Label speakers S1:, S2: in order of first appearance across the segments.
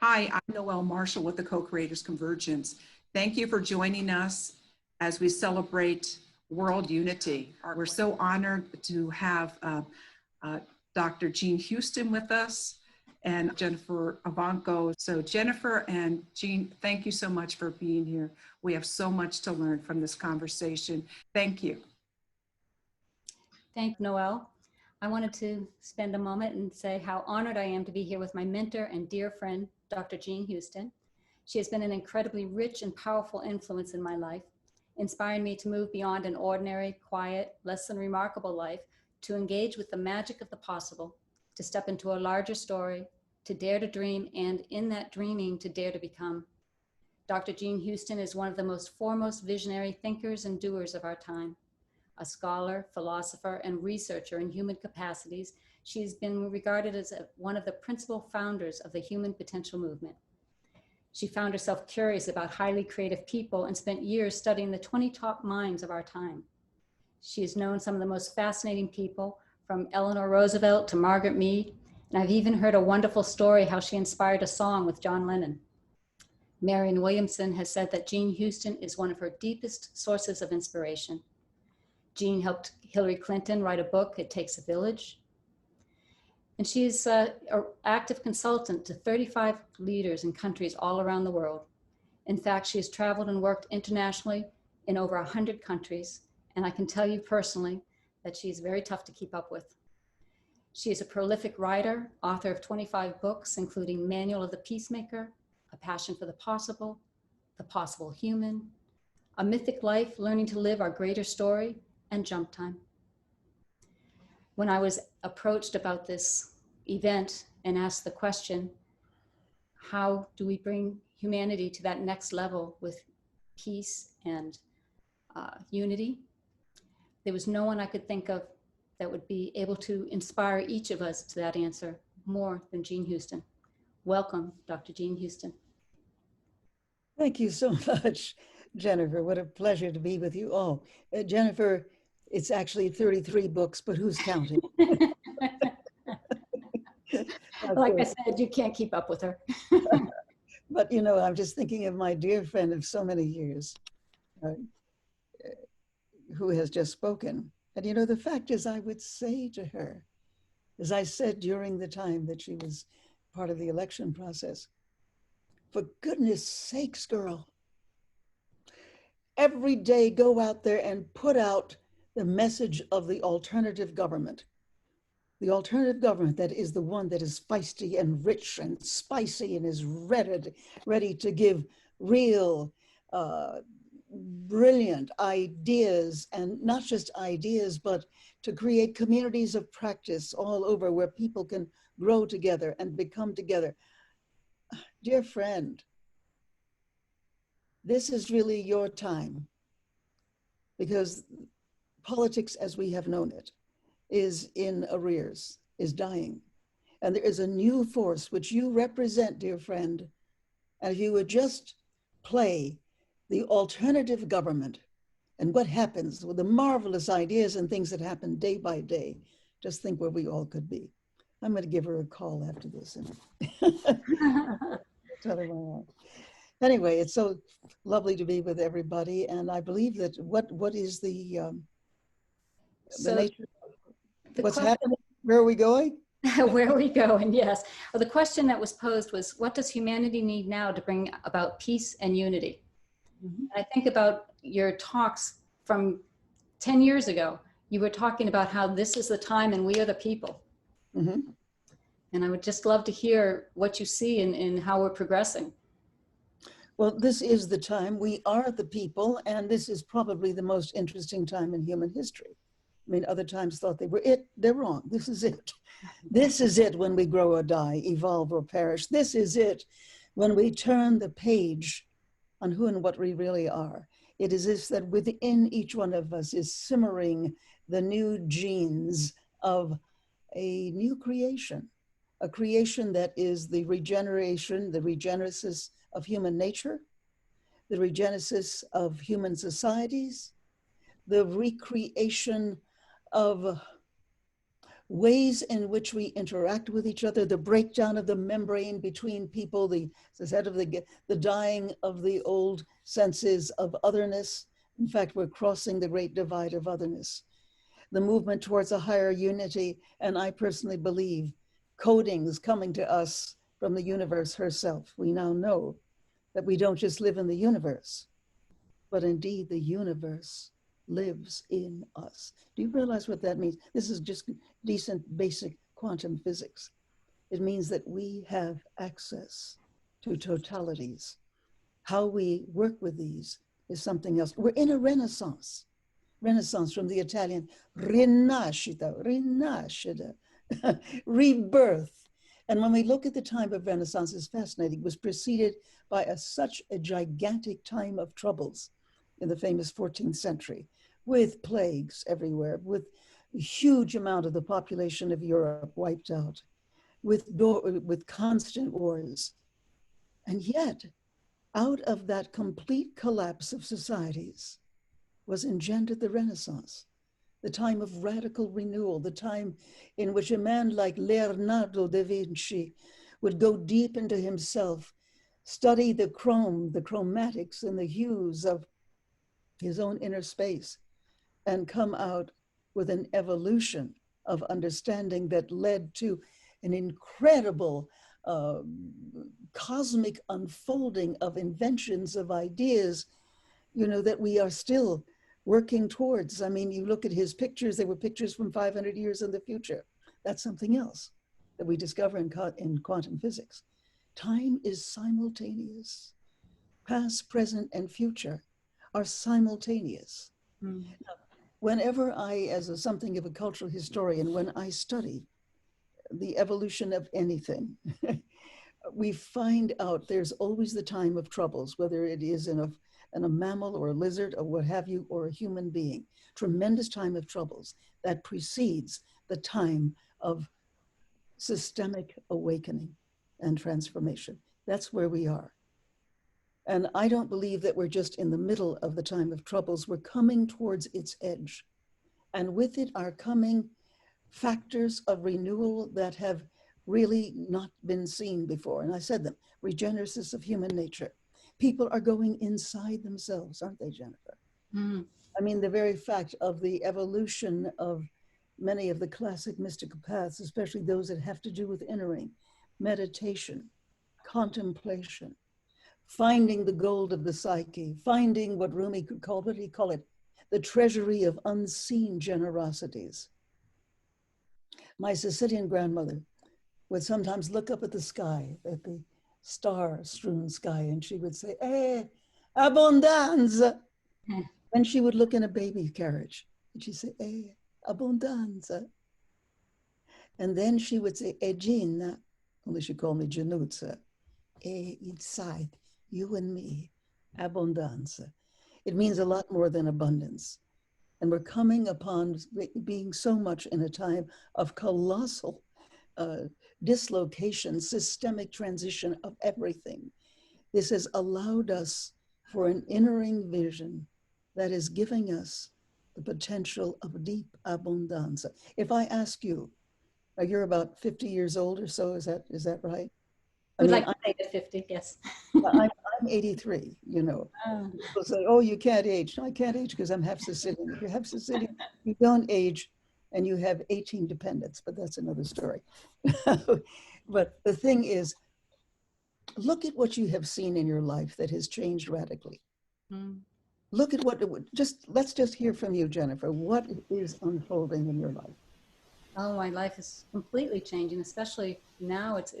S1: Hi, I'm Noelle Marshall with the Co-Creators Convergence. Thank you for joining us as we celebrate World Unity. We're so honored to have Dr. Jean Houston with us and Jennifer Evanko. So Jennifer and Jean, thank you so much for being here. We have so much to learn from this conversation. Thank you.
S2: Thank Noelle. I wanted to spend a moment and say how honored I am to be here with my mentor and dear friend, Dr. Jean Houston. She has been an incredibly rich and powerful influence in my life, inspiring me to move beyond an ordinary, quiet, less than remarkable life, to engage with the magic of the possible, to step into a larger story, to dare to dream, and in that dreaming, to dare to become. Dr. Jean Houston is one of the most foremost visionary thinkers and doers of our time. A scholar, philosopher, and researcher in human capacities, she has been regarded as one of the principal founders of the human potential movement. She found herself curious about highly creative people and spent years studying the 20 top minds of our time. She has known some of the most fascinating people, from Eleanor Roosevelt to Margaret Mead, and I've even heard a wonderful story how she inspired a song with John Lennon. Marianne Williamson has said that Jean Houston is one of her deepest sources of inspiration. Jean helped Hillary Clinton write a book, It Takes a Village. And she is an active consultant to 35 leaders in countries all around the world. In fact, she has traveled and worked internationally in over 100 countries. And I can tell you personally that she's very tough to keep up with. She is a prolific writer, author of 25 books, including Manual of the Peacemaker, A Passion for the Possible Human, A Mythic Life, Learning to Live Our Greater Story, and Jump Time. When I was approached about this event and asked the question, how do we bring humanity to that next level with peace and unity? There was no one I could think of that would be able to inspire each of us to that answer more than Jean Houston. Welcome, Dr. Jean Houston.
S3: Thank you so much, Jennifer. What a pleasure to be with you all. Jennifer, it's actually 33 books, but who's counting?
S2: Like I said, you can't keep up with her.
S3: But you know, I'm just thinking of my dear friend of so many years who has just spoken. And you know, the fact is, I would say to her, as I said during the time that she was part of the election process, for goodness sakes, girl, every day go out there and put out the message of the alternative government. The alternative government that is the one that is feisty and rich and spicy and is ready to give real, brilliant ideas, and not just ideas, but to create communities of practice all over where people can grow together and become together. Dear friend, this is really your time, because politics as we have known it is in arrears, is dying. And there is a new force which you represent, dear friend. And if you would just play the alternative government and what happens with the marvelous ideas and things that happen day by day, just think where we all could be. I'm going to give her a call after this. Tell her why. Anyway, it's so lovely to be with everybody. And I believe that what is the nature? What's happening? Where are we going?
S2: Where are we going? Yes. Well, the question that was posed was, what does humanity need now to bring about peace and unity? Mm-hmm. I think about your talks from 10 years ago. You were talking about how this is the time and we are the people. Mm-hmm. And I would just love to hear what you see in how we're progressing.
S3: Well, this is the time. We are the people, and this is probably the most interesting time in human history. I mean, other times thought they were it. They're wrong. This is it. This is it when we grow or die, evolve or perish. This is it when we turn the page on who and what we really are. It is this that within each one of us is simmering the new genes of a new creation, a creation that is the regeneration, the regenesis of human nature, the regenesis of human societies, the recreation of ways in which we interact with each other, the breakdown of the membrane between people, the dying of the old senses of otherness. In fact, we're crossing the great divide of otherness. The movement towards a higher unity, and I personally believe codings coming to us from the universe herself. We now know that we don't just live in the universe, but indeed the universe lives in us. Do you realize what that means? This is just decent basic quantum physics. It means that we have access to totalities. How we work with these is something else. We're in a renaissance. Renaissance from the Italian rinascita, rinascita, rebirth. And when we look at the time of Renaissance, it's fascinating. It was preceded by such a gigantic time of troubles in the famous 14th century, with plagues everywhere, with a huge amount of the population of Europe wiped out, with constant wars. And yet, out of that complete collapse of societies was engendered the Renaissance, the time of radical renewal, the time in which a man like Leonardo da Vinci would go deep into himself, study the chromatics and the hues of his own inner space, and come out with an evolution of understanding that led to an incredible cosmic unfolding of inventions, of ideas, that we are still working towards. I mean, you look at his pictures, they were pictures from 500 years in the future. That's something else that we discover in quantum physics. Time is simultaneous. Past, present, and future are simultaneous.
S2: Mm.
S3: Whenever I, as something of a cultural historian, when I study the evolution of anything, we find out there's always the time of troubles, whether it is in a mammal or a lizard or what have you, or a human being. Tremendous time of troubles that precedes the time of systemic awakening and transformation. That's where we are. And I don't believe that we're just in the middle of the time of troubles. We're coming towards its edge. And with it are coming factors of renewal that have really not been seen before. And I said them, regenesis of human nature. People are going inside themselves, aren't they, Jennifer?
S2: Mm.
S3: I mean, the very fact of the evolution of many of the classic mystical paths, especially those that have to do with entering, meditation, contemplation, finding the gold of the psyche, finding what Rumi could call, what did he call it? The treasury of unseen generosities. My Sicilian grandmother would sometimes look up at the sky, at the star-strewn sky, and she would say, abbondanza. Then she would look in a baby carriage, and she'd say, abbondanza. And then she would say, Gina, only she called me Januzza, inside, you and me, abbondanza. It means a lot more than abundance. And we're coming upon being so much in a time of colossal dislocation, systemic transition of everything. This has allowed us for an entering vision that is giving us the potential of deep abundanza. If I ask you, you're about 50 years old or so, is that right?
S2: We'd like to say to 50, yes.
S3: I'm 83, People say, oh, you can't age. No, I can't age because I'm half Sicilian. If you're half Sicilian, you don't age and you have 18 dependents, but that's another story. But the thing is, look at what you have seen in your life that has changed radically.
S2: Mm.
S3: Look at let's just hear from you, Jennifer. What is unfolding in your life?
S2: Oh, my life is completely changing, especially now. It's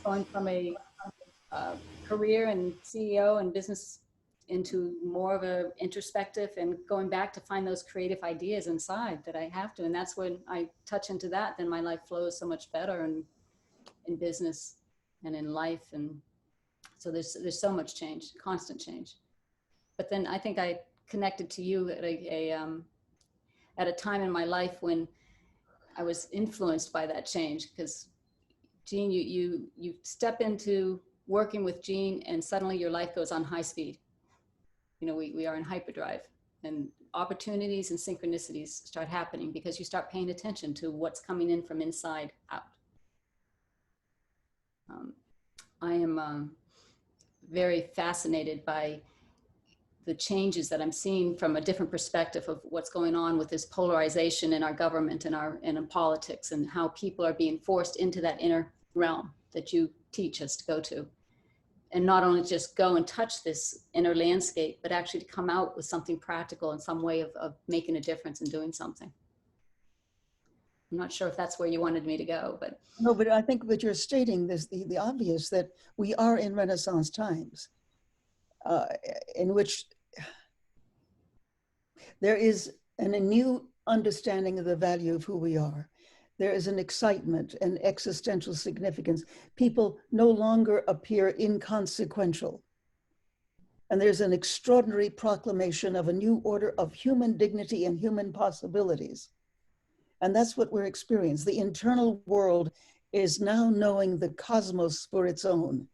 S2: going from a career and CEO and business into more of a introspective and going back to find those creative ideas inside that I have to. And that's when I touch into that, then my life flows so much better and in business and in life. And so there's so much change, constant change. But then I think I connected to you at a time in my life when I was influenced by that change, because Jean, you step into working with Jean and suddenly your life goes on high speed. We are in hyperdrive, and opportunities and synchronicities start happening because you start paying attention to what's coming in from inside out. I am very fascinated by the changes that I'm seeing from a different perspective of what's going on with this polarization in our government and in politics, and how people are being forced into that inner realm that you teach us to go to. And not only just go and touch this inner landscape, but actually to come out with something practical and some way of making a difference and doing something. I'm not sure if that's where you wanted me to go, but.
S3: No, but I think what you're stating is the obvious, that we are in Renaissance times, in which there is a new understanding of the value of who we are. There is an excitement and existential significance. People no longer appear inconsequential. And there's an extraordinary proclamation of a new order of human dignity and human possibilities. And that's what we're experiencing. The internal world is now knowing the cosmos for its own,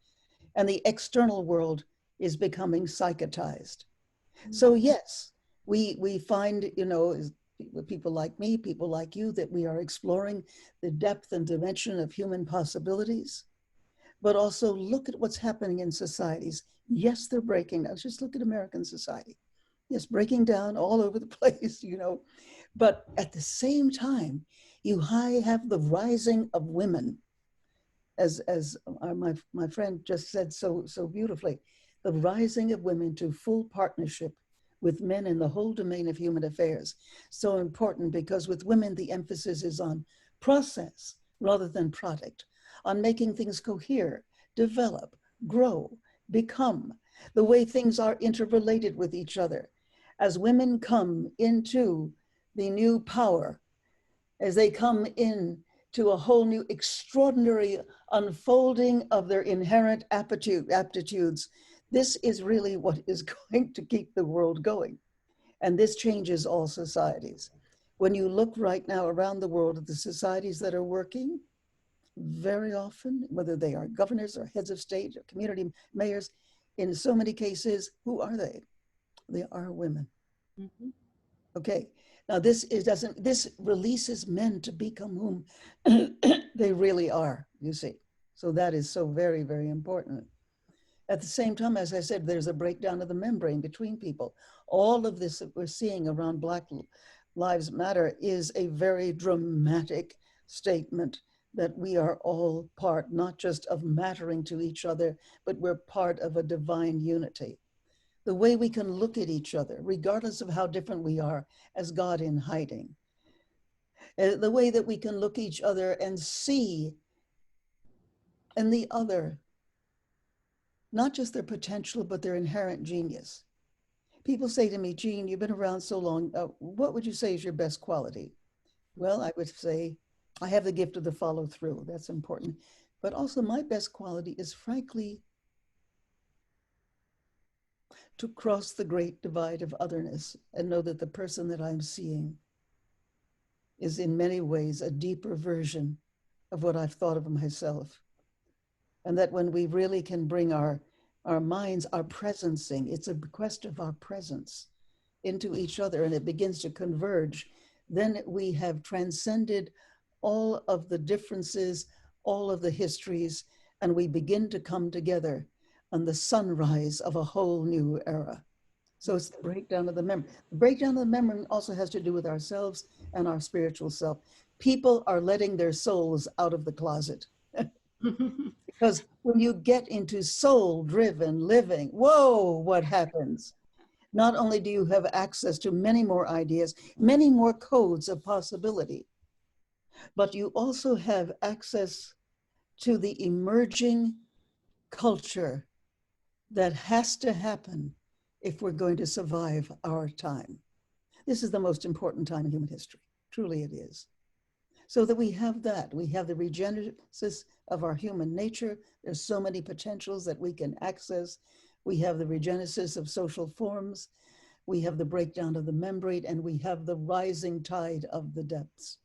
S3: and the external world is becoming psychotized. So yes, we find, you know, people like me, people like you, that we are exploring the depth and dimension of human possibilities, but also look at what's happening in societies. Yes, they're breaking down. Just look at American society. Yes, breaking down all over the place, you know. But at the same time, you have the rising of women, as my friend just said so beautifully, the rising of women to full partnership with men in the whole domain of human affairs. So important, because with women, the emphasis is on process rather than product, on making things cohere, develop, grow, become, the way things are interrelated with each other. As women come into the new power, as they come in to a whole new extraordinary unfolding of their inherent aptitudes, this is really what is going to keep the world going. And this changes all societies. When you look right now around the world at the societies that are working, very often, whether they are governors or heads of state or community mayors, in so many cases, who are they? They are women. Mm-hmm. Okay, now this releases men to become whom they really are, you see. So that is so very, very important. At the same time, as I said, there's a breakdown of the membrane between people. All of this that we're seeing around Black Lives Matter is a very dramatic statement that we are all part, not just of mattering to each other, but we're part of a divine unity. The way we can look at each other, regardless of how different we are, as God in hiding. The way that we can look each other and see in the other, not just their potential, but their inherent genius. People say to me, Jean, you've been around so long, what would you say is your best quality? Well, I would say I have the gift of the follow through. That's important. But also my best quality is, frankly, to cross the great divide of otherness and know that the person that I'm seeing is in many ways a deeper version of what I've thought of myself. And that when we really can bring our minds, our presencing, it's a bequest of our presence into each other, and it begins to converge, then we have transcended all of the differences, all of the histories, and we begin to come together on the sunrise of a whole new era. So it's the breakdown of the memory. The breakdown of the memory also has to do with ourselves and our spiritual self. People are letting their souls out of the closet. Because when you get into soul-driven living, whoa, what happens? Not only do you have access to many more ideas, many more codes of possibility, but you also have access to the emerging culture that has to happen if we're going to survive our time. This is the most important time in human history. Truly it is. So that we have that. We have the regenesis of our human nature. There's so many potentials that we can access. We have the regenesis of social forms. We have the breakdown of the membrane, and we have the rising tide of the depths.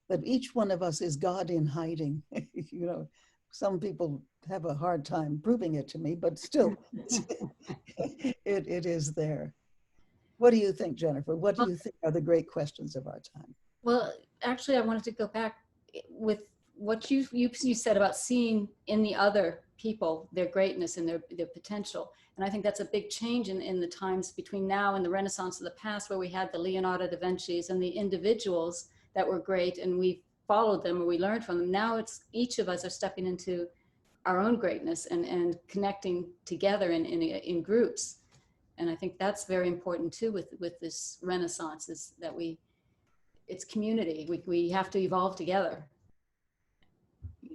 S3: That each one of us is God in hiding. You know, some people have a hard time proving it to me, but still, it is there. What do you think, Jennifer? What do
S2: Well,
S3: you think are the great questions of our time?
S2: well, actually, I wanted to go back with what you said about seeing in the other people their greatness and their potential. And I think that's a big change in the times between now and the Renaissance of the past, where we had the Leonardo da Vinci's and the individuals that were great, and we followed them or we learned from them. Now it's each of us are stepping into our own greatness and connecting together in groups. And I think that's very important too with this Renaissance, is that it's community. We have to evolve together,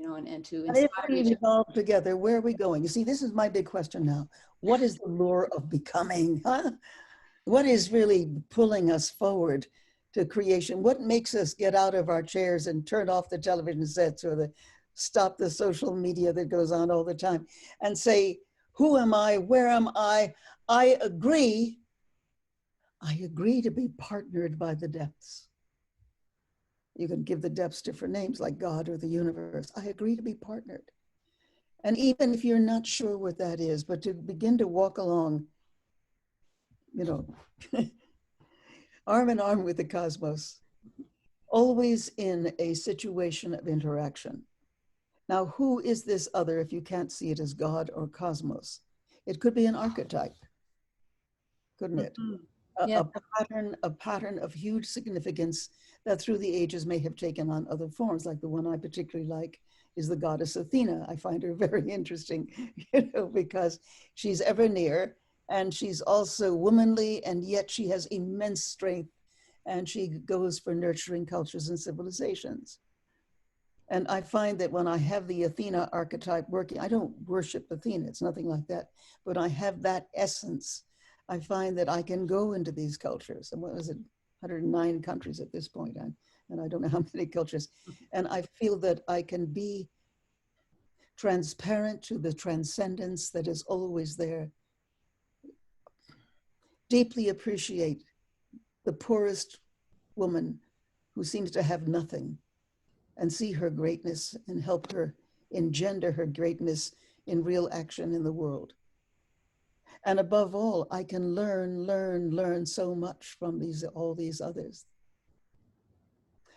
S2: and to
S3: And if
S2: inspire
S3: we
S2: each other.
S3: evolve together, where are we going? You see, this is my big question now. What is the lure of becoming? Huh? What is really pulling us forward to creation? What makes us get out of our chairs and turn off the television sets or stop the social media that goes on all the time and say, who am I? Where am I? I agree to be partnered by the depths. You can give the depths different names like God or the universe. I agree to be partnered. And even if you're not sure what that is, but to begin to walk along, arm in arm with the cosmos, always in a situation of interaction. Now, who is this other if you can't see it as God or cosmos? It could be an archetype, couldn't it?
S2: Mhm.
S3: A,
S2: Yeah.
S3: a pattern of huge significance that through the ages may have taken on other forms. Like the one I particularly like is the goddess Athena. I find her very interesting, because she's ever near and she's also womanly, and yet she has immense strength and she goes for nurturing cultures and civilizations. And I find that when I have the Athena archetype working, I don't worship Athena, it's nothing like that, but I have that essence. I find that I can go into these cultures, and what was it, 109 countries at this point, and I don't know how many cultures, and I feel that I can be transparent to the transcendence that is always there, deeply appreciate the poorest woman who seems to have nothing, and see her greatness and help her engender her greatness in real action in the world. And above all, I can learn so much from all these others.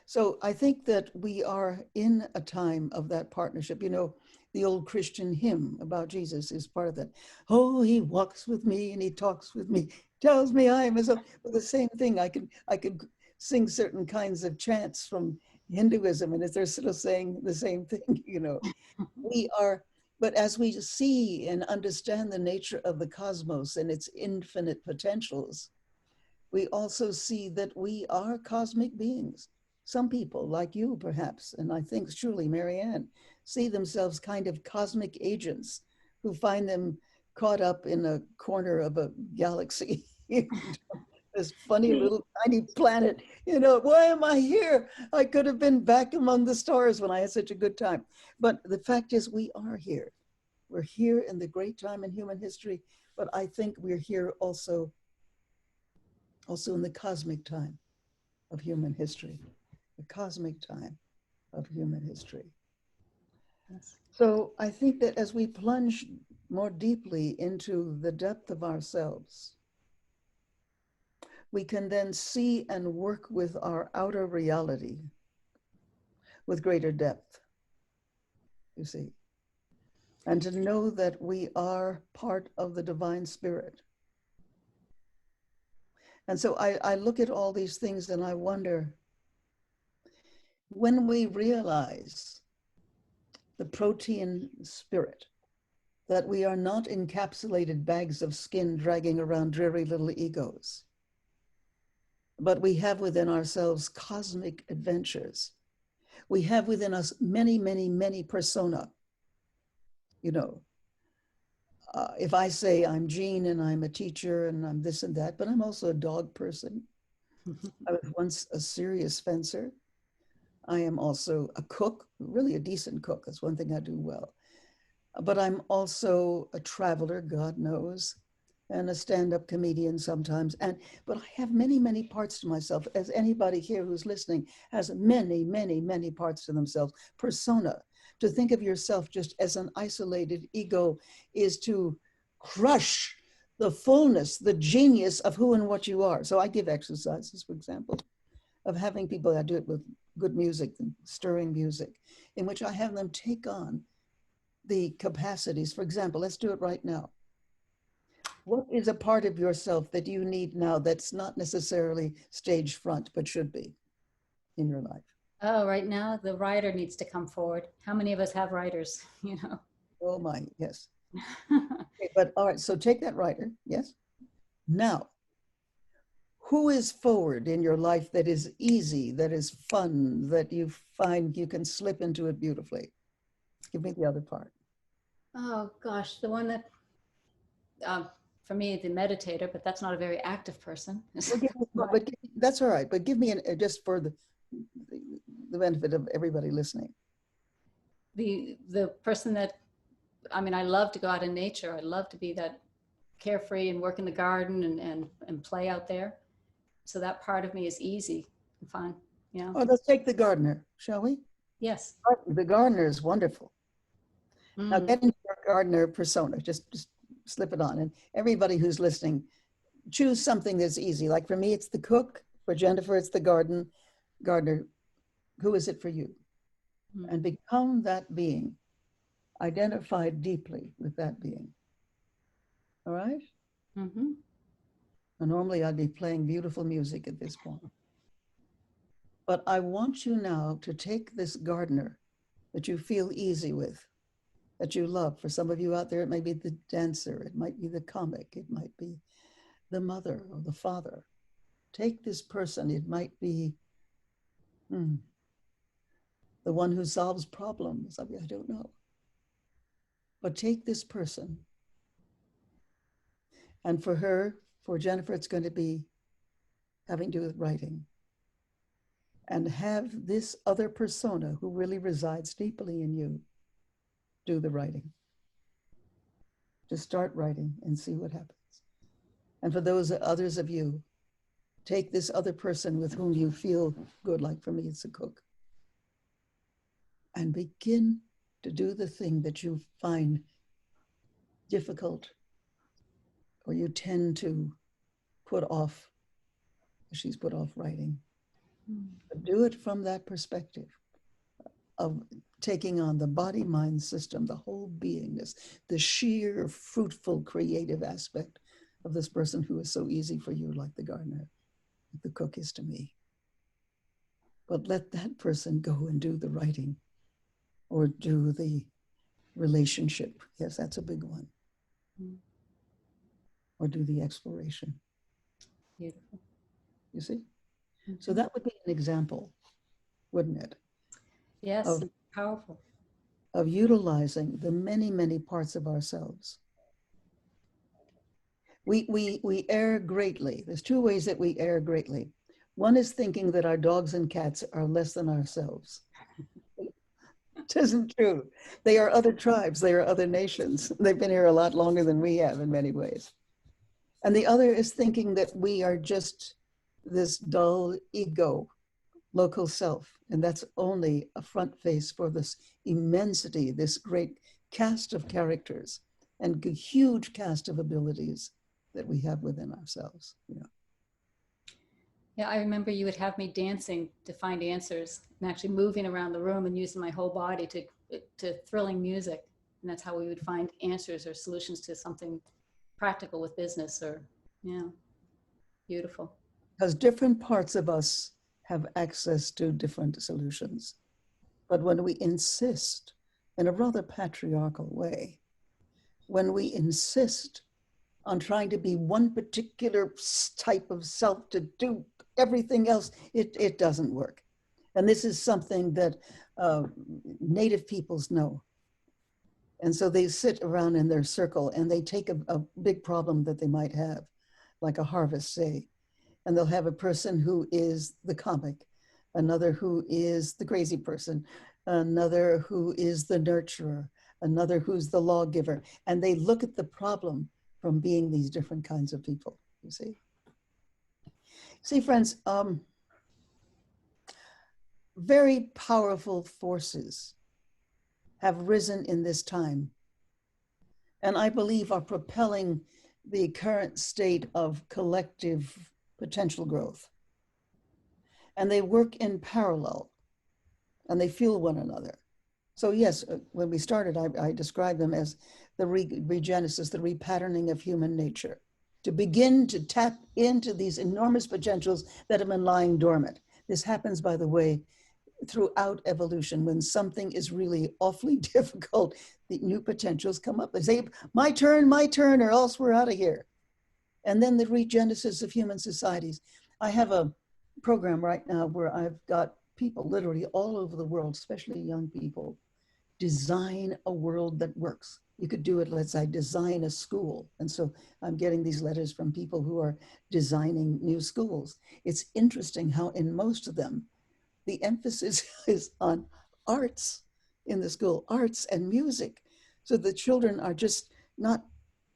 S3: So I think that we are in a time of that partnership. The old Christian hymn about Jesus is part of that. Oh, he walks with me and he talks with me, tells me I am his own. Well, the same thing, I could sing certain kinds of chants from Hinduism, and they're sort of saying the same thing, We are, but as we see and understand the nature of the cosmos and its infinite potentials, we also see that we are cosmic beings. Some people, like you perhaps, and I think surely Marianne, see themselves kind of cosmic agents who find them caught up in a corner of a galaxy. This funny little tiny planet, why am I here? I could have been back among the stars when I had such a good time. But the fact is, we are here. We're here in the great time in human history, but I think we're here also in the cosmic time of human history, the cosmic time of human history.
S2: Yes.
S3: So I think that as we plunge more deeply into the depth of ourselves, we can then see and work with our outer reality with greater depth, you see, and to know that we are part of the divine spirit. And so I look at all these things and I wonder, when we realize the protean spirit, that we are not encapsulated bags of skin dragging around dreary little egos, but we have within ourselves cosmic adventures. We have within us many, many, many persona. If I say I'm Jean and I'm a teacher and I'm this and that, but I'm also a dog person. I was once a serious fencer. I am also a cook, really a decent cook. That's one thing I do well. But I'm also a traveler, God knows, and a stand-up comedian sometimes. But I have many, many parts to myself, as anybody here who's listening has many, many, many parts to themselves. Persona. To think of yourself just as an isolated ego is to crush the fullness, the genius of who and what you are. So I give exercises, for example, of having people, I do it with good music, stirring music, in which I have them take on the capacities. For example, let's do it right now. What is a part of yourself that you need now that's not necessarily stage front, but should be in your life?
S2: Oh, right now the writer needs to come forward. How many of us have writers, you know?
S3: Oh my, yes. Okay, but all right, so take that writer, yes. Now, who is forward in your life that is easy, that is fun, that you find you can slip into it beautifully? Give me the other part.
S2: Oh gosh, the one that, for me, the meditator, but that's not a very active person.
S3: That's all right, but give me just for the benefit of everybody listening.
S2: The person that, I mean, I love to go out in nature. I love to be that carefree and work in the garden and play out there. So that part of me is easy and fun, you know?
S3: Oh, let's take the gardener, shall we?
S2: Yes.
S3: The gardener is wonderful. Now get into your gardener persona, just slip it on. And everybody who's listening, choose something that's easy. Like for me, it's the cook. For Jennifer, it's the gardener. Who is it for you? And become that being. Identify deeply with that being. All right?
S2: Mm-hmm.
S3: And normally I'd be playing beautiful music at this point. But I want you now to take this gardener that you feel easy with, that you love. For some of you out there, it may be the dancer, it might be the comic, it might be the mother or the father. Take this person, it might be the one who solves problems. I mean, I don't know. But take this person. And for her, for Jennifer, it's going to be having to do with writing. And have this other persona who really resides deeply in you do the writing. Just start writing and see what happens. And for those others of you, take this other person with whom you feel good, like for me, it's a cook, and begin to do the thing that you find difficult or you tend to put off. She's put off writing. But do it from that perspective of taking on the body, mind system, the whole beingness, the sheer, fruitful, creative aspect of this person who is so easy for you, like the gardener, like the cook is to me. But let that person go and do the writing or do the relationship. Yes, that's a big one. Or do the exploration.
S2: Beautiful.
S3: You see? So that would be an example, wouldn't it?
S2: Yes, powerful.
S3: Of utilizing the many, many parts of ourselves. We err greatly. There's two ways that we err greatly. One is thinking that our dogs and cats are less than ourselves. It isn't true. They are other tribes. They are other nations. They've been here a lot longer than we have in many ways. And the other is thinking that we are just this dull ego, local self. And that's only a front face for this immensity, this great cast of characters and huge cast of abilities that we have within ourselves. You know.
S2: Yeah, I remember you would have me dancing to find answers and actually moving around the room and using my whole body to thrilling music. And that's how we would find answers or solutions to something practical with business or, yeah, beautiful.
S3: Because different parts of us have access to different solutions. But when we insist in a rather patriarchal way, when we insist on trying to be one particular type of self to do everything else, it doesn't work. And this is something that Native peoples know. And so they sit around in their circle and they take a big problem that they might have, like a harvest, say, and they'll have a person who is the comic, another who is the crazy person, another who is the nurturer, another who's the lawgiver. And they look at the problem from being these different kinds of people, you see. See, friends, very powerful forces have risen in this time, and I believe are propelling the current state of collective potential growth. And they work in parallel and they fuel one another. So yes, when we started, I described them as the regenesis, the repatterning of human nature, to begin to tap into these enormous potentials that have been lying dormant. This happens, by the way, throughout evolution. When something is really awfully difficult, the new potentials come up. They say, my turn, or else we're out of here. And then the regenesis of human societies. I have a program right now where I've got people literally all over the world, especially young people, design a world that works. You could do it, let's say, design a school. And so I'm getting these letters from people who are designing new schools. It's interesting how in most of them, the emphasis is on arts in the school, arts and music. So the children are just not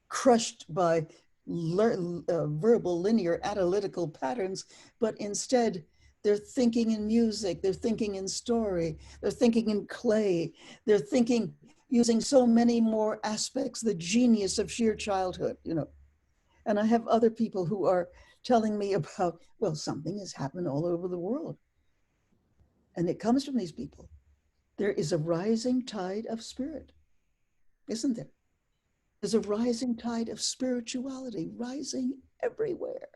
S3: crushed by verbal, linear, analytical patterns, but instead they're thinking in music, they're thinking in story, they're thinking in clay, they're thinking using so many more aspects, the genius of sheer childhood, you know. And I have other people who are telling me about, well, something has happened all over the world. And it comes from these people. There is a rising tide of spirit, isn't there? There's a rising tide of spirituality rising everywhere.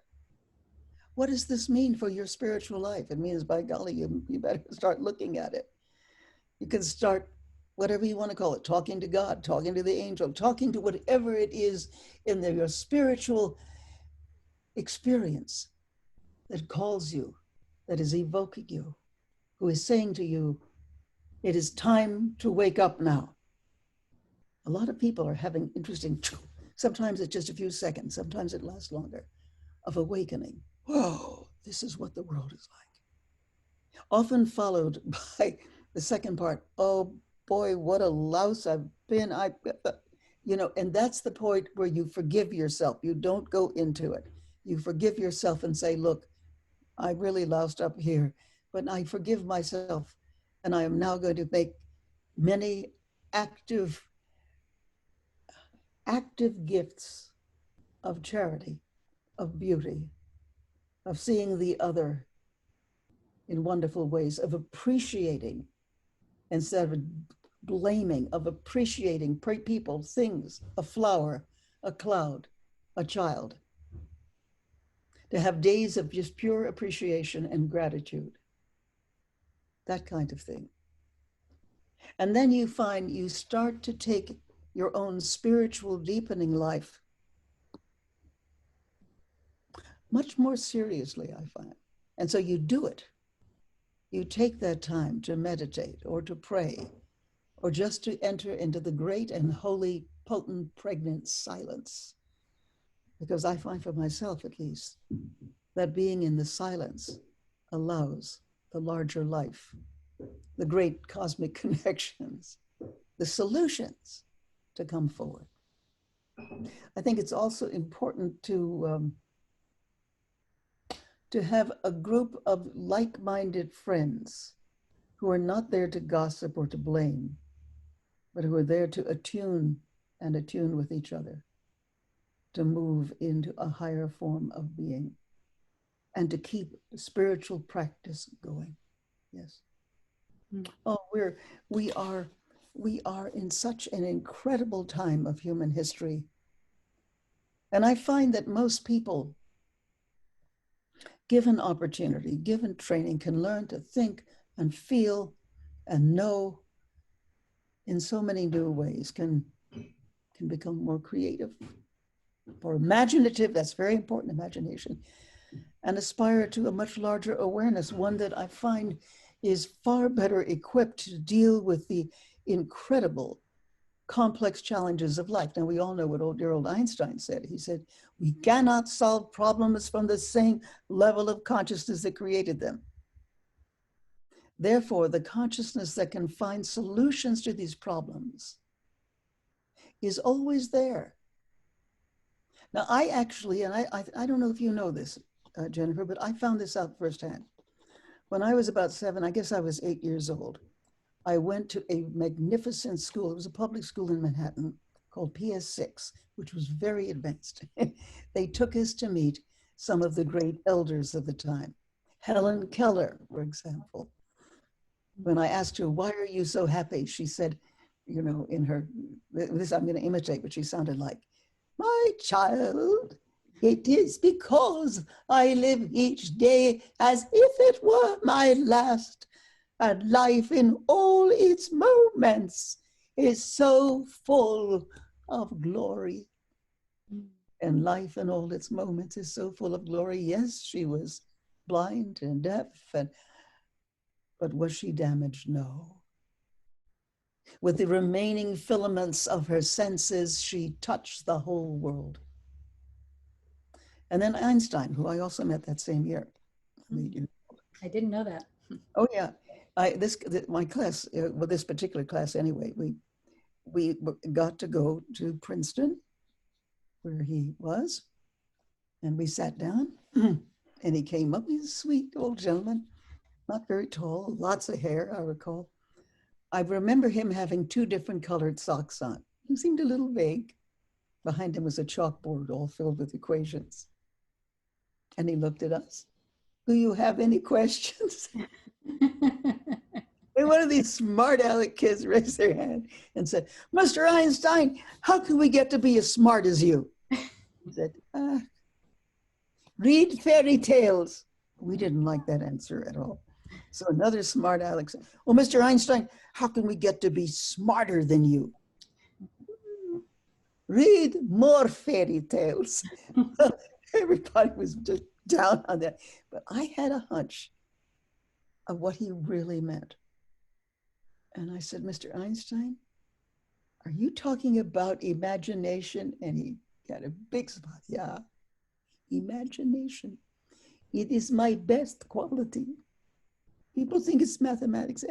S3: What does this mean for your spiritual life? It means, by golly, you better start looking at it. You can start, whatever you want to call it, talking to God, talking to the angel, talking to whatever it is in your spiritual experience that calls you, that is evoking you, who is saying to you, it is time to wake up now. A lot of people are having interesting, sometimes it's just a few seconds, sometimes it lasts longer, of awakening. Whoa, this is what the world is like. Often followed by the second part, oh boy, what a louse I've been. You know, and that's the point where you forgive yourself. You don't go into it. You forgive yourself and say, look, I really loused up here, but I forgive myself. And I am now going to make many active gifts of charity, of beauty, of seeing the other in wonderful ways, of appreciating instead of blaming, of appreciating people, things, a flower, a cloud, a child. To have days of just pure appreciation and gratitude, that kind of thing. And then you find you start to take your own spiritual deepening life much more seriously, I find. And so you do it. You take that time to meditate or to pray or just to enter into the great and holy, potent, pregnant silence. Because I find for myself, at least, that being in the silence allows the larger life, the great cosmic connections, the solutions to come forward. I think it's also important to have a group of like-minded friends who are not there to gossip or to blame, but who are there to attune with each other, to move into a higher form of being and to keep spiritual practice going. Yes. Oh, we are in such an incredible time of human history. And I find that most people, given opportunity, given training, can learn to think and feel and know in so many new ways, can become more creative, more imaginative. That's very important, imagination, and aspire to a much larger awareness, one that I find is far better equipped to deal with the incredible complex challenges of life. Now, we all know what dear old Einstein said. He said, we cannot solve problems from the same level of consciousness that created them. Therefore, the consciousness that can find solutions to these problems is always there. Now, I actually, and I don't know if you know this, Jennifer, but I found this out firsthand. When I was about 7, I guess I was 8 years old, I went to a magnificent school. It was a public school in Manhattan. called PS6, which was very advanced. They took us to meet some of the great elders of the time. Helen Keller, for example. When I asked her, why are you so happy? She said, you know, in her, this I'm going to imitate what she sounded like. My child, it is because I live each day as if it were my last, and life in all its moments is so full of glory. And life in all its moments is so full of glory. Yes, she was blind and deaf, but was she damaged? No. With the remaining filaments of her senses, she touched the whole world. And then Einstein, who I also met that same year.
S2: I didn't know that.
S3: Oh yeah, my class, well, this particular class anyway, we got to go to Princeton, where he was, and we sat down, and he came up. He's a sweet old gentleman, not very tall, lots of hair, I recall. I remember him having 2 different colored socks on. He seemed a little vague. Behind him was a chalkboard all filled with equations. And he looked at us. Do you have any questions? And one of these smart aleck kids raised their hand and said, Mr. Einstein, how can we get to be as smart as you? He said, read fairy tales. We didn't like that answer at all. So another smart aleck said, well, Mr. Einstein, how can we get to be smarter than you? Read more fairy tales. Everybody was just down on that. But I had a hunch of what he really meant. And I said, Mr. Einstein, are you talking about imagination? And he got a big spot. Yeah, imagination. It is my best quality. People think it's mathematics.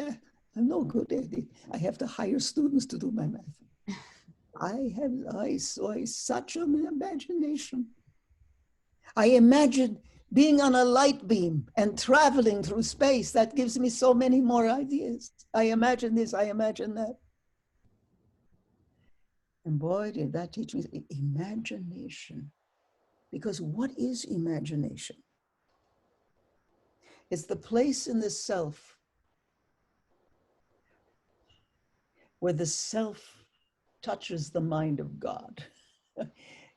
S3: I'm no good at it. I have to hire students to do my math. I have such an imagination. I imagine being on a light beam and traveling through space. That gives me so many more ideas. I imagine this, I imagine that. And boy, did that teach me imagination. Because what is imagination? It's the place in the self where the self touches the mind of God.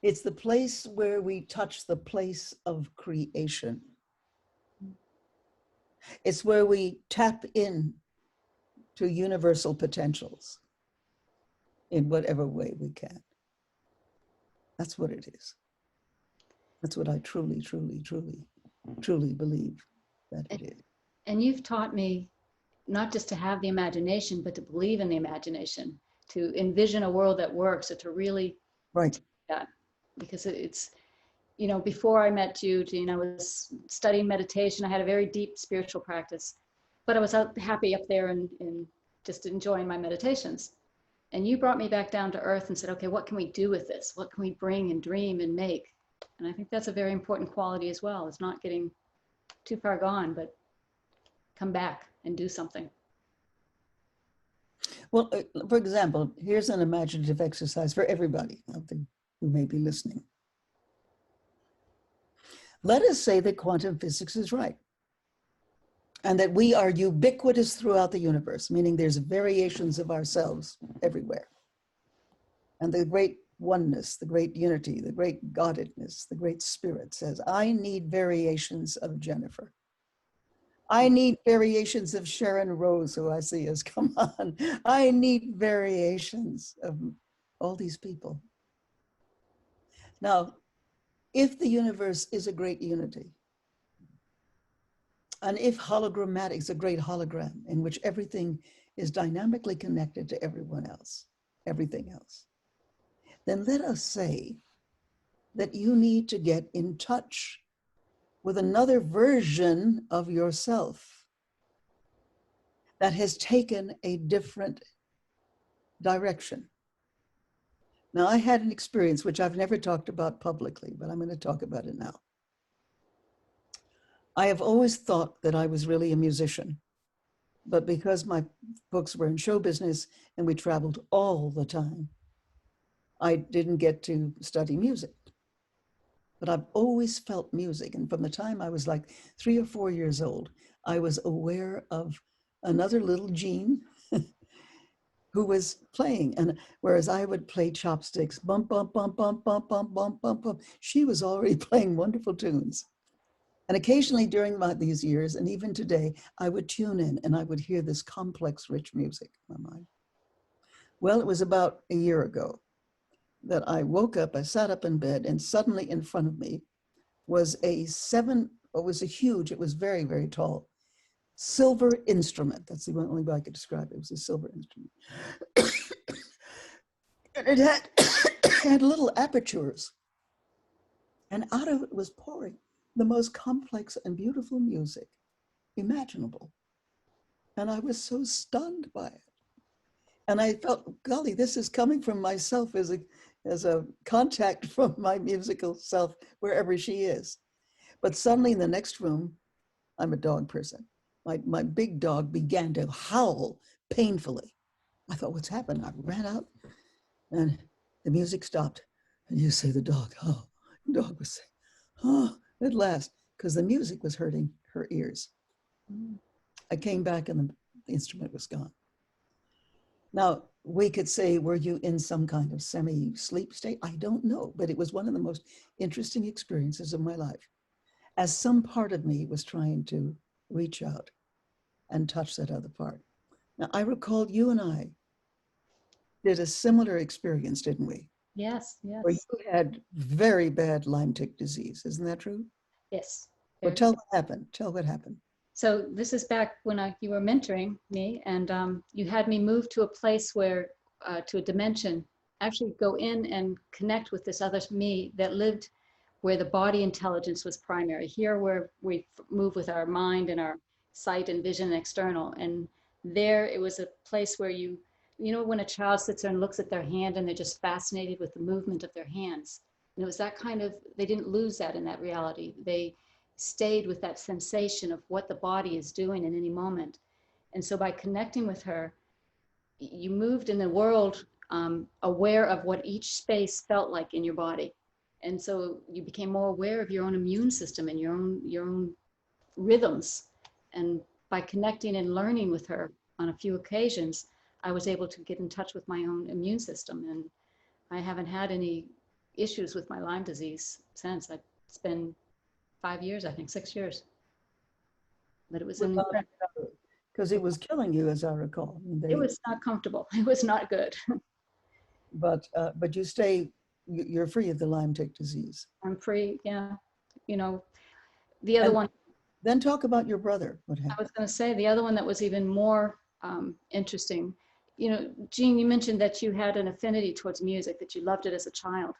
S3: It's the place where we touch the place of creation. It's where we tap in to universal potentials in whatever way we can. That's what it is. That's what I truly, truly, truly, truly believe that it is.
S2: And you've taught me not just to have the imagination, but to believe in the imagination, to envision a world that works, or to really
S3: Right.
S2: that. Because it's, you know, before I met you, Jean, I was studying meditation. I had a very deep spiritual practice, but I was happy up there and just enjoying my meditations. And you brought me back down to earth and said, okay, what can we do with this? What can we bring and dream and make? And I think that's a very important quality as well. It's not getting too far gone, but come back and do something.
S3: Well, for example, here's an imaginative exercise for everybody out there who may be listening. Let us say that quantum physics is right, and that we are ubiquitous throughout the universe, meaning there's variations of ourselves everywhere. And the great oneness, the great unity, the great Godness, the great spirit says, I need variations of Jennifer. I need variations of Sharon Rose, who I see has come on. I need variations of all these people. Now, if the universe is a great unity, and if hologrammatic is a great hologram in which everything is dynamically connected to everyone else, everything else, then let us say that you need to get in touch with another version of yourself that has taken a different direction. Now, I had an experience which I've never talked about publicly, but I'm going to talk about it now. I have always thought that I was really a musician, but because my books were in show business and we traveled all the time, I didn't get to study music, but I've always felt music. And from the time I was like 3 or 4 years old, I was aware of another little Jean who was playing. And whereas I would play chopsticks, bump, bump, bump, bump, bump, bump, bump, bump, bump, she was already playing wonderful tunes. And occasionally during these years, and even today, I would tune in and I would hear this complex, rich music in my mind. Well, it was about a year ago that I woke up, I sat up in bed, and suddenly in front of me was it was a huge, it was very, very tall, silver instrument. That's the only way I could describe it. It was a silver instrument. And it had, had little apertures. And out of it was pouring the most complex and beautiful music imaginable. And I was so stunned by it. And I felt, golly, this is coming from myself as a contact from my musical self, wherever she is. But suddenly in the next room, I'm a dog person. My big dog began to howl painfully. I thought, what's happened? I ran out and the music stopped. And you say the dog, oh, the dog was saying, oh, at last, because the music was hurting her ears. I came back and the instrument was gone. Now, we could say, were you in some kind of semi-sleep state? I don't know, but it was one of the most interesting experiences of my life, as some part of me was trying to reach out and touch that other part. Now, I recall you and I did a similar experience, didn't we?
S2: Yes, yes.
S3: Where you had very bad Lyme tick disease. Isn't that true?
S2: Yes.
S3: Well, tell what happened. Tell what happened.
S2: So this is back when you were mentoring me, and you had me move to a place where, to a dimension, actually go in and connect with this other me that lived where the body intelligence was primary. Here where we move with our mind and our sight and vision and external. And there it was a place where you know, when a child sits there and looks at their hand and they're just fascinated with the movement of their hands. And it was that kind of, they didn't lose that in that reality. They stayed with that sensation of what the body is doing in any moment. And so by connecting with her, you moved in the world aware of what each space felt like in your body. And so you became more aware of your own immune system and your own rhythms. And by connecting and learning with her on a few occasions, I was able to get in touch with my own immune system. And I haven't had any issues with my Lyme disease since. It's been 5 years, I think, 6 years. But it was
S3: because it was killing you, as I recall.
S2: It was not comfortable. It was not good.
S3: But you're free of the Lyme tick disease.
S2: I'm free, yeah. You know, the other one.
S3: Then talk about your brother. What happened?
S2: I was going to say the other one that was even more interesting. You know, Jean, you mentioned that you had an affinity towards music, that you loved it as a child.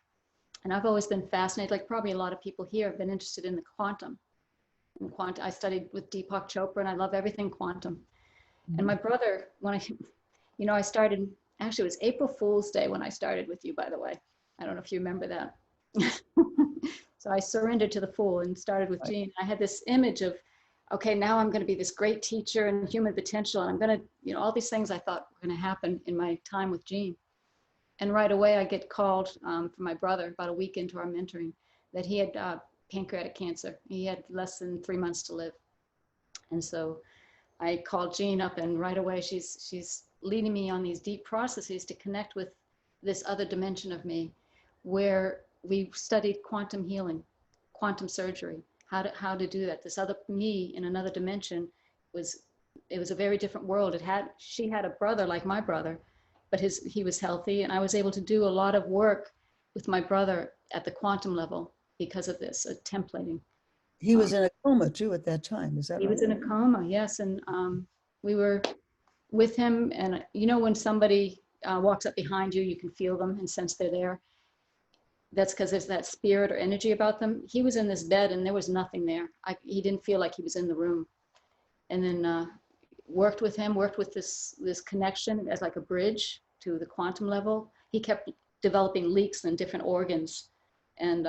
S2: And I've always been fascinated, like probably a lot of people here have been interested in the quantum. And I studied with Deepak Chopra, and I love everything quantum. Mm-hmm. And my brother, when I started, actually it was April Fool's Day when I started with you, by the way. I don't know if you remember that. So I surrendered to the fool and started with Jean. I had this image of, okay, now I'm going to be this great teacher and human potential. And I'm going to, you know, all these things I thought were going to happen in my time with Jean. And right away I get called from my brother about a week into our mentoring that he had pancreatic cancer. He had less than 3 months to live. And so I called Jean up, and right away she's leading me on these deep processes to connect with this other dimension of me, where we studied quantum healing, quantum surgery, how to do that. This other me in another dimension it was a very different world. She had a brother like my brother, but he was healthy, and I was able to do a lot of work with my brother at the quantum level because of this templating.
S3: He was in a coma too at that time, is that right?
S2: He was in a coma, yes, and we were with him, and you know when somebody walks up behind you, you can feel them and sense they're there. That's because there's that spirit or energy about them. He was in this bed and there was nothing there. He didn't feel like he was in the room. And then worked with this connection as like a bridge to the quantum level. He kept developing leaks in different organs. And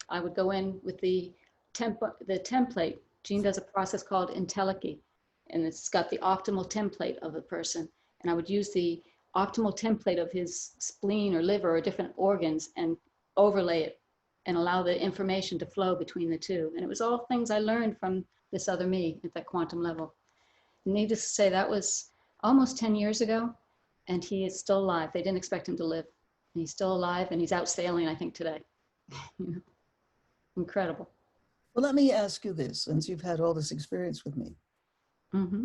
S2: I would go in with the template. Jean does a process called entelechy, and it's got the optimal template of the person. And I would use the optimal template of his spleen or liver or different organs and overlay it and allow the information to flow between the two. And it was all things I learned from this other me at that quantum level. Needless to say, that was almost 10 years ago, and he is still alive. They didn't expect him to live. And he's still alive, and he's out sailing, I think, today. Incredible.
S3: Well, let me ask you this, since you've had all this experience with me,
S2: Mm-hmm.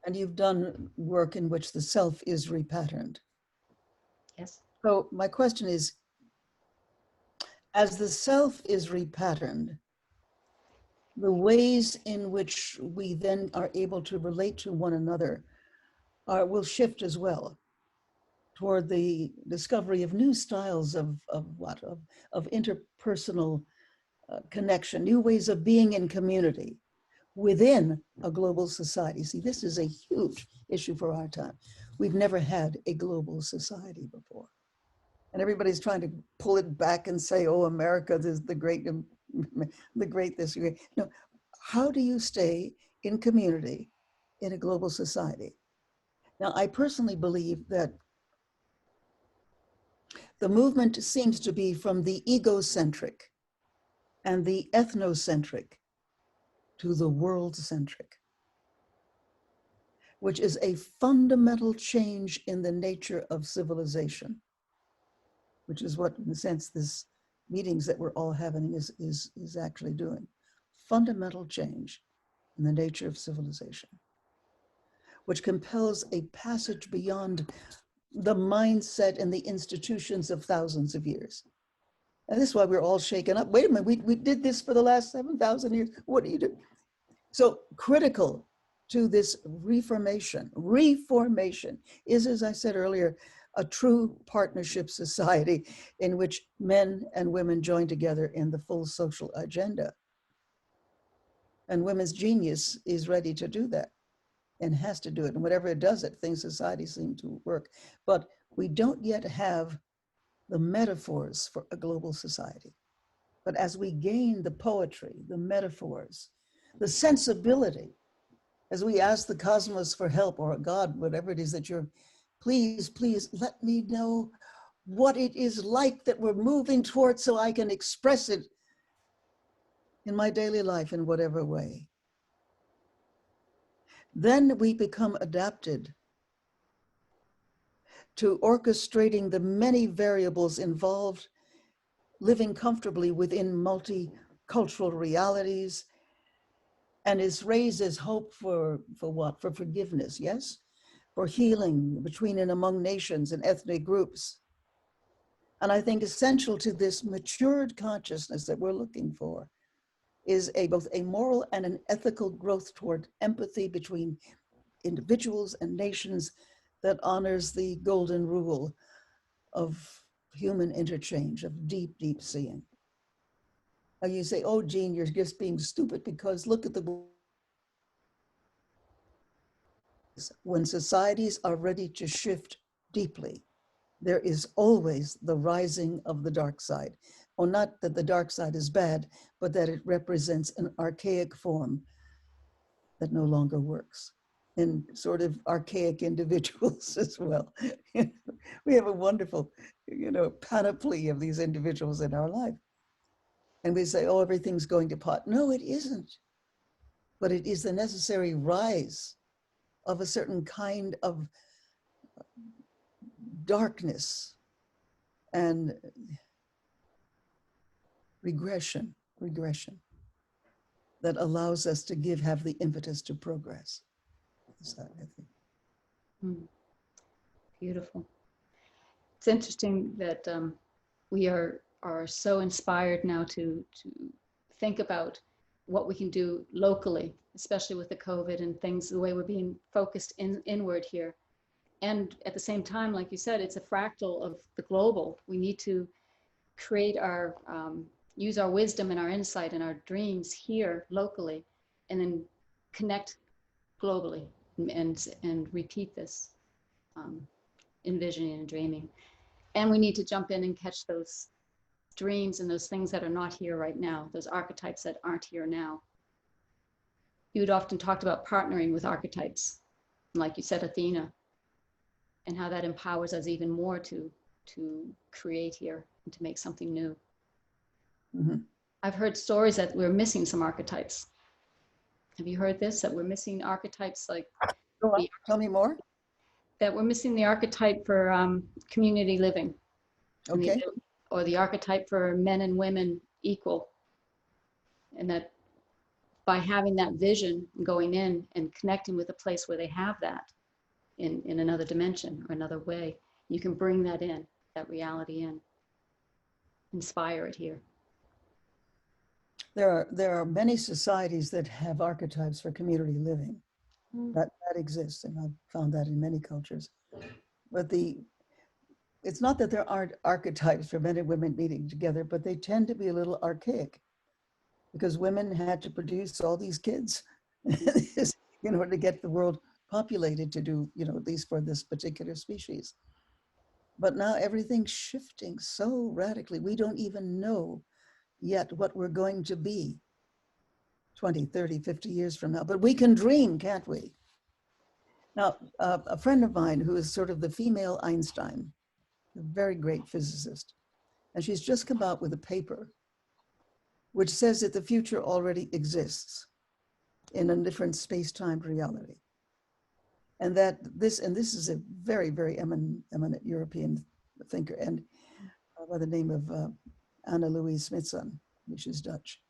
S3: and you've done work in which the self is repatterned.
S2: Yes.
S3: So my question is, as the self is repatterned, the ways in which we then are able to relate to one another will shift as well toward the discovery of new styles of interpersonal connection, new ways of being in community within a global society. See, this is a huge issue for our time. We've never had a global society before. And everybody's trying to pull it back and say, oh, America is the great this. No, how do you stay in community in a global society? Now, I personally believe that the movement seems to be from the egocentric and the ethnocentric to the world-centric, which is a fundamental change in the nature of civilization, which is what, in a sense, this meetings that we're all having is actually doing. Fundamental change in the nature of civilization, which compels a passage beyond the mindset and the institutions of thousands of years. And this is why we're all shaken up. Wait a minute, we did this for the last 7,000 years. What do you do? So critical to this reformation is, as I said earlier, a true partnership society in which men and women join together in the full social agenda. And women's genius is ready to do that and has to do it. And whatever it does, things society seem to work. But we don't yet have the metaphors for a global society. But as we gain the poetry, the metaphors, the sensibility, as we ask the cosmos for help, or God, whatever it is that you're, please let me know what it is like that we're moving towards so I can express it in my daily life in whatever way. Then we become adapted to orchestrating the many variables involved living comfortably within multicultural realities, and it raises hope for what? For forgiveness, yes? For healing between and among nations and ethnic groups. And I think essential to this matured consciousness that we're looking for is both a moral and an ethical growth toward empathy between individuals and nations that honors the golden rule of human interchange, of deep, deep seeing. Now you say, oh, Jean, you're just being stupid because look at when societies are ready to shift deeply, there is always the rising of the dark side. Or not that the dark side is bad, but that it represents an archaic form that no longer works. And sort of archaic individuals as well. We have a wonderful, panoply of these individuals in our life. And we say, oh, everything's going to pot. No, it isn't. But it is the necessary rise of a certain kind of darkness and regression that allows us to have the impetus to progress. So, I think.
S2: Beautiful. It's interesting that we are so inspired now to think about what we can do locally, especially with the COVID and things, the way we're being focused inward here. And at the same time, like you said, it's a fractal of the global. We need to create use our wisdom and our insight and our dreams here locally, and then connect globally and repeat this envisioning and dreaming. And we need to jump in and catch those dreams and those things that are not here right now, those archetypes that aren't here now. You had often talked about partnering with archetypes, like you said, Athena. and how that empowers us even more to create here and to make something new.
S3: Mm-hmm.
S2: I've heard stories that we're missing some archetypes. Have you heard this? That we're missing archetypes like
S3: Go on, tell me more.
S2: that we're missing the archetype for community living.
S3: Okay.
S2: Or the archetype for men and women equal. And that by having that vision, going in and connecting with a place where they have that in another dimension or another way, you can bring that in, that reality in, inspire it here.
S3: There are many societies that have archetypes for community living.
S2: Mm.
S3: That exists, and I've found that in many cultures. But it's not that there aren't archetypes for men and women meeting together, but they tend to be a little archaic because women had to produce all these kids in order to get the world populated to do, at least for this particular species. But now everything's shifting so radically. We don't even know yet what we're going to be 20, 30, 50 years from now. But we can dream, can't we? Now, a friend of mine who is sort of the female Einstein, a very great physicist, and she's just come out with a paper which says that the future already exists in a different space-time reality. And that this is a very, very eminent European thinker, and by the name of Anna-Louise Smithson, which is Dutch.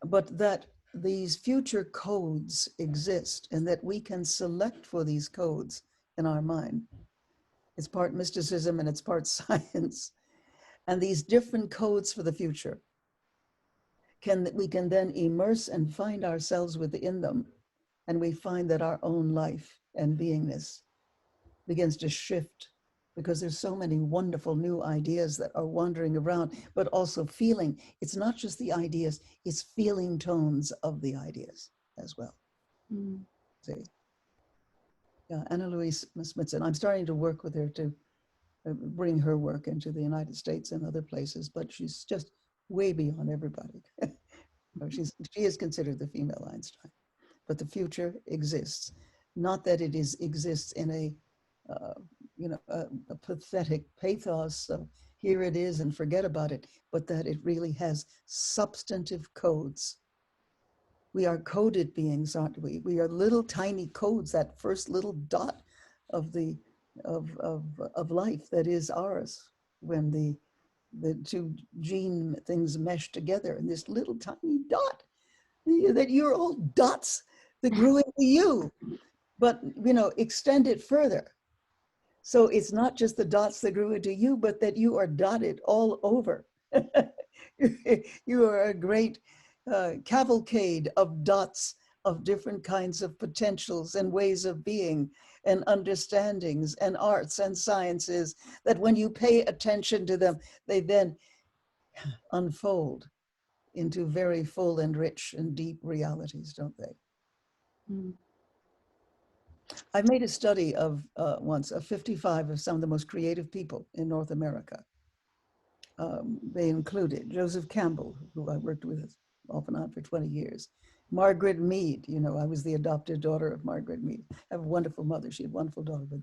S3: But that these future codes exist and that we can select for these codes in our mind. It's part mysticism and it's part science. And these different codes for the future, we can then immerse and find ourselves within them. And we find that our own life and beingness begins to shift because there's so many wonderful new ideas that are wandering around, but also feeling. It's not just the ideas, it's feeling tones of the ideas as well.
S2: Mm.
S3: See? Yeah, Anna-Louise Smithson, I'm starting to work with her to bring her work into the United States and other places, but she's just way beyond everybody. She is considered the female Einstein, but the future exists. Not that it exists in a pathetic pathos of here it is and forget about it, but that it really has substantive codes. We are coded beings, aren't we? We are little tiny codes, that first little dot of life that is ours when the two gene things mesh together in this little tiny dot, that you're all dots that grew into you. But, extend it further. So it's not just the dots that grew into you, but that you are dotted all over. You are a great cavalcade of dots of different kinds of potentials and ways of being and understandings and arts and sciences that when you pay attention to them, they then unfold into very full and rich and deep realities, don't they?
S2: Mm.
S3: I made a study of once of 55 of some of the most creative people in North America. They included Joseph Campbell, who I worked with off and on for 20 years. Margaret Mead, I was the adopted daughter of Margaret Mead. I have a wonderful mother. She had a wonderful daughter, but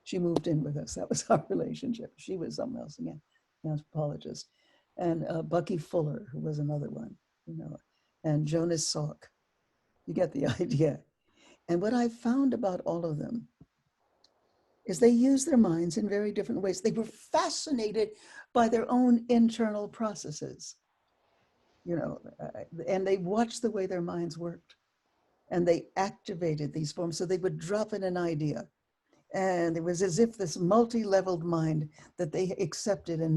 S3: she moved in with us. That was our relationship. She was something else again, an anthropologist. And Bucky Fuller, who was another one, and Jonas Salk. You get the idea. And what I found about all of them is they use their minds in very different ways. They were fascinated by their own internal processes, and they watched the way their minds worked. And they activated these forms. So they would drop in an idea. And it was as if this multi-leveled mind that they accepted and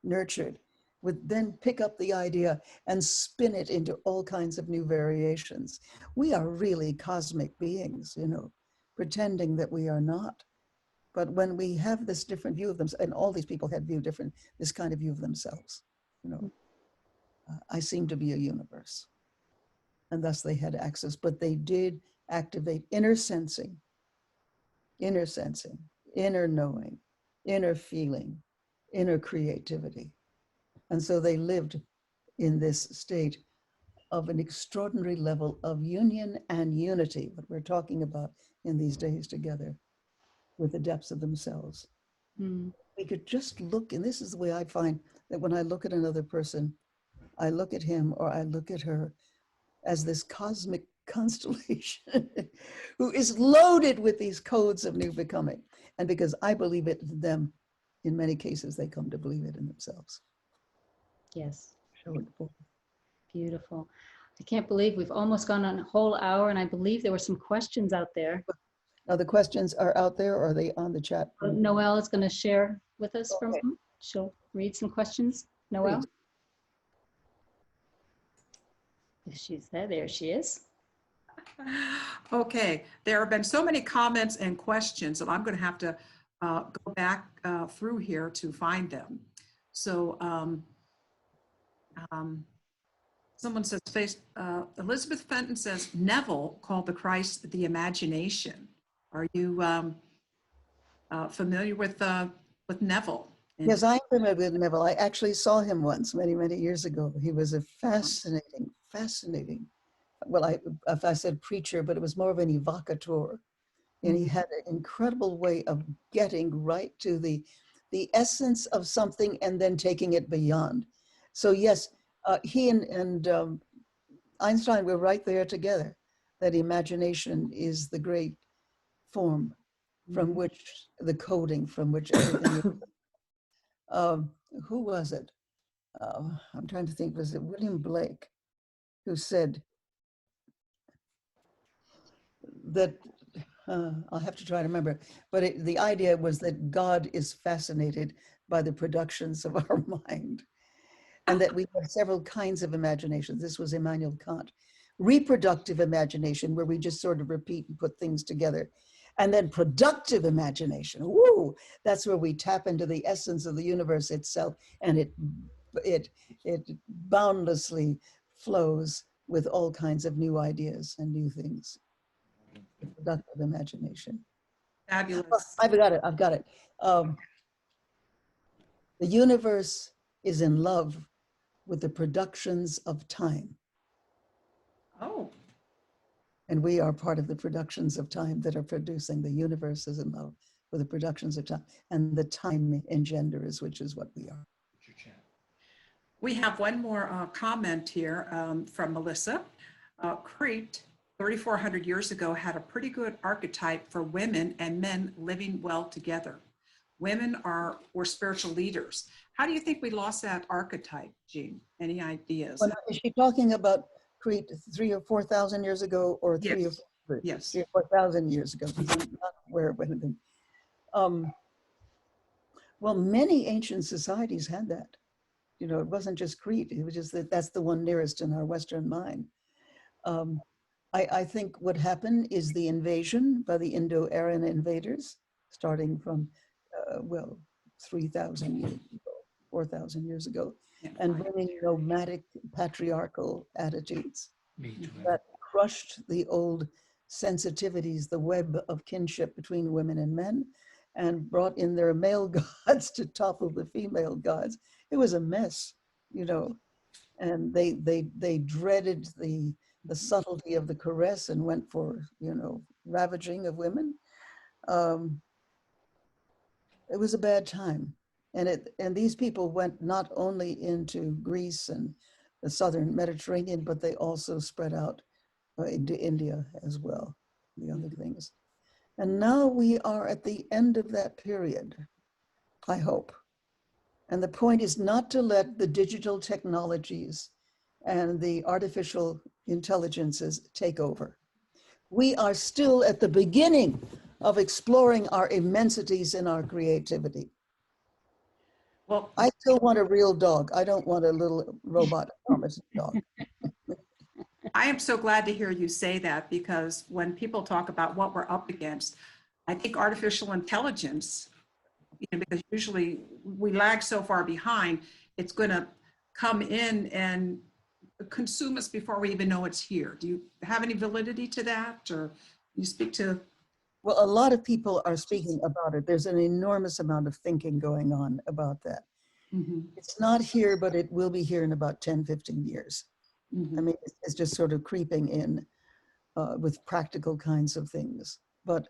S3: nurtured, would then pick up the idea and spin it into all kinds of new variations. We are really cosmic beings, pretending that we are not. But when we have this different view of them, and all these people had this kind of view of themselves, I seem to be a universe. And thus they had access, but they did activate inner sensing, inner knowing, inner feeling, inner creativity. And so they lived in this state of an extraordinary level of union and unity, what we're talking about in these days together. with the depths of themselves.
S2: Mm.
S3: We could just look, and this is the way I find that when I look at another person, I look at him or I look at her as this cosmic constellation who is loaded with these codes of new becoming. And because I believe it in them, in many cases, they come to believe it in themselves.
S2: Yes.
S3: Show it forward.
S2: Beautiful. I can't believe we've almost gone on a whole hour, and I believe there were some questions out there.
S3: Now, the questions are out there, or are they on the chat?
S2: Noelle is going to share with us from.
S3: Okay.
S2: She'll read some questions. Noelle?
S3: Please.
S2: If she's there, there she is.
S1: Okay, there have been so many comments and questions that I'm going to have to go back through here to find them. So someone says, Elizabeth Fenton says, Neville called the Christ the imagination. Are you familiar with Neville?
S3: Yes, I'm familiar with Neville. I actually saw him once, many, many years ago. He was a fascinating, well, if I said preacher, but it was more of an evocateur. And he had an incredible way of getting right to the essence of something and then taking it beyond. So yes, he and Einstein were right there together, that imagination is the great form from which the coding, from which everything is. Who was it? I'm trying to think, was it William Blake who said that, I'll have to try to remember, but the idea was that God is fascinated by the productions of our mind, and that we have several kinds of imaginations. This was Immanuel Kant. Reproductive imagination, where we just sort of repeat and put things together. And then productive imagination, woo, that's where we tap into the essence of the universe itself, and it boundlessly flows with all kinds of new ideas and new things. Productive imagination.
S1: Fabulous.
S3: Oh, I've got it. The universe is in love with the productions of time.
S1: Oh.
S3: And we are part of the productions of time that are producing. The universe is in love with the productions of time, and the time engenders, which is what we are.
S1: We have one more comment here from Melissa. Crete, 3,400 years ago, had a pretty good archetype for women and men living well together. Women were spiritual leaders. How do you think we lost that archetype, Jean? Any ideas?
S3: Well, is she talking about Crete 3,000 or 4,000 years ago, or
S1: Yes.
S3: 3,000
S1: Yes.
S3: or 4,000 years ago? I'm not aware of anything. Well, many ancient societies had that. You know, it wasn't just Crete. It was just that that's the one nearest in our Western mind. I think what happened is the invasion by the Indo-Aryan invaders, starting from, 3,000 years ago, 4,000 years ago, and bringing nomadic patriarchal attitudes that crushed the old sensitivities, the web of kinship between women and men, and brought in their male gods to topple the female gods. It was a mess, you know, and they dreaded the subtlety of the caress and went for, you know, ravaging of women. It was a bad time. And these people went not only into Greece and the southern Mediterranean, but they also spread out into India as well, the other things. And now we are at the end of that period, I hope. And the point is not to let the digital technologies and the artificial intelligences take over. We are still at the beginning of exploring our immensities in our creativity.
S1: Well,
S3: I still want a real dog. I don't want a little robot pharmacy dog.
S1: I am so glad to hear you say that, because when people talk about what we're up against, I think artificial intelligence, you know, because usually we lag so far behind, it's going to come in and consume us before we even know it's here. Do you have any validity to that, or you speak to?
S3: Well, a lot of people are speaking about it. There's an enormous amount of thinking going on about that.
S1: Mm-hmm.
S3: It's not here, but it will be here in about 10, 15 years.
S1: Mm-hmm.
S3: I mean, it's just sort of creeping in with practical kinds of things. But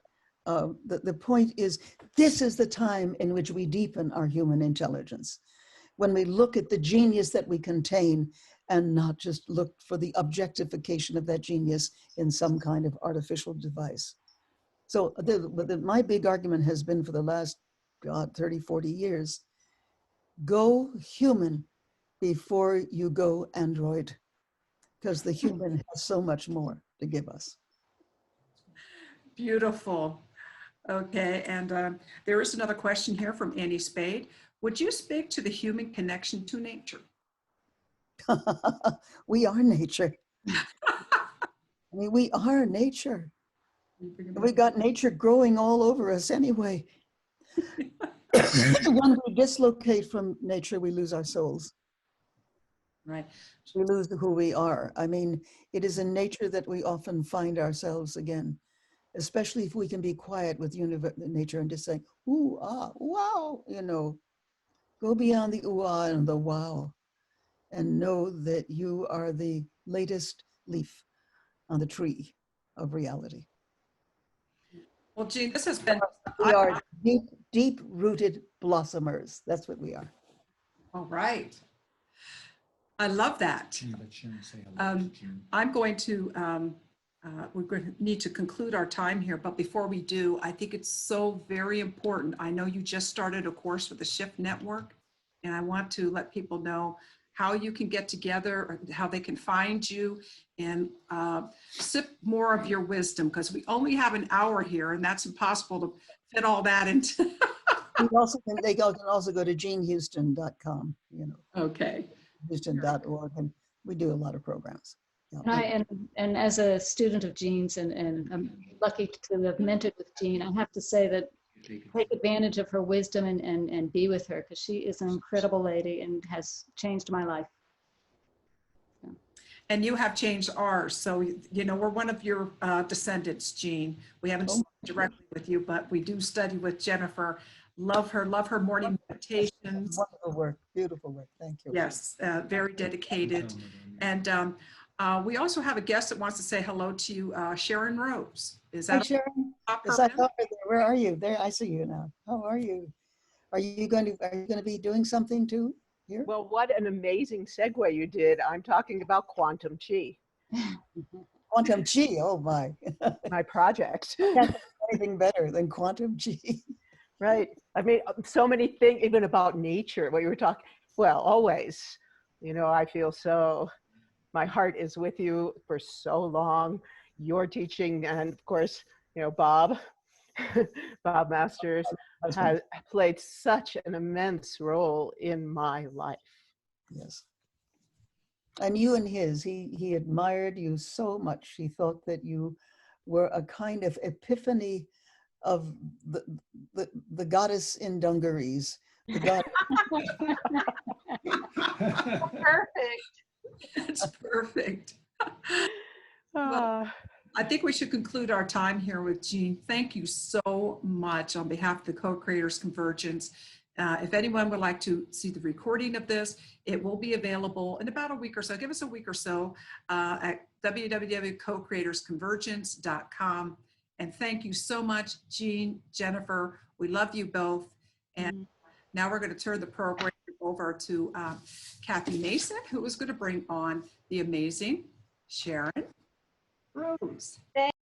S3: the point is, this is the time in which we deepen our human intelligence. When we look at the genius that we contain and not just look for the objectification of that genius in some kind of artificial device. So my big argument has been for the last, God, 30, 40 years, go human before you go android, because the human has so much more to give us.
S1: Beautiful. Okay, and there is another question here from Annie Spade. Would you speak to the human connection to nature?
S3: We are nature. I mean, we are nature. We got nature growing all over us anyway. When we dislocate from nature, we lose our souls.
S1: Right.
S3: We lose who we are. I mean, it is in nature that we often find ourselves again, especially if we can be quiet with nature and just say, ooh, ah, wow, you know, go beyond the ooh, ah, and the wow, and know that you are the latest leaf on the tree of reality.
S1: Well, Jean, this has been...
S3: We are deep, deep-rooted blossomers. That's what we are.
S1: All right. I love that. I'm going to, we're going to need to conclude our time here, but before we do, I think it's so very important. I know you just started a course with the Shift Network, and I want to let people know how you can get together, or how they can find you, and sip more of your wisdom, because we only have an hour here, and that's impossible to fit all that into.
S3: They can also go to jeanhouston.com, you know.
S1: Okay.
S3: Houston.org, and we do a lot of programs.
S2: Yeah. And as a student of Jean's, and I'm lucky to have mentored with Jean, I have to say that take advantage of her wisdom and be with her, because she is an incredible lady and has changed my life. Yeah.
S1: And you have changed ours. So, you know, we're one of your descendants, Jean. We haven't studied directly with you, but we do study with Jennifer. Love her morning meditations.
S3: Wonderful work, beautiful work, thank you.
S1: Yes, very dedicated. And we also have a guest that wants to say hello to you, Sharon Rose. Is that?
S3: Hi, Sharon. Yes, I thought, where are you? There, I see you now. How are you? Are you going to be doing something too here?
S4: Well, what an amazing segue you did. I'm talking about quantum chi.
S3: Quantum chi, oh my.
S4: My project.
S3: Anything better than quantum chi.
S4: Right. I mean, so many things, even about nature, what you were talking, well, always, you know, I feel so, my heart is with you for so long. Your teaching, and of course, you know, Bob Masters has played such an immense role in my life.
S3: Yes. And you and his, he admired you so much. He thought that you were a kind of epiphany of the goddess in dungarees. The goddess.
S4: Perfect.
S1: That's perfect. Well, I think we should conclude our time here with Jean. Thank you so much on behalf of the Co-Creators Convergence. If anyone would like to see the recording of this, it will be available in about a week or so. Give us a week or so at www.cocreatorsconvergence.com. And thank you so much, Jean, Jennifer. We love you both. And now we're going to turn the program over to Kathy Mason, who is going to bring on the amazing Sharon Rose.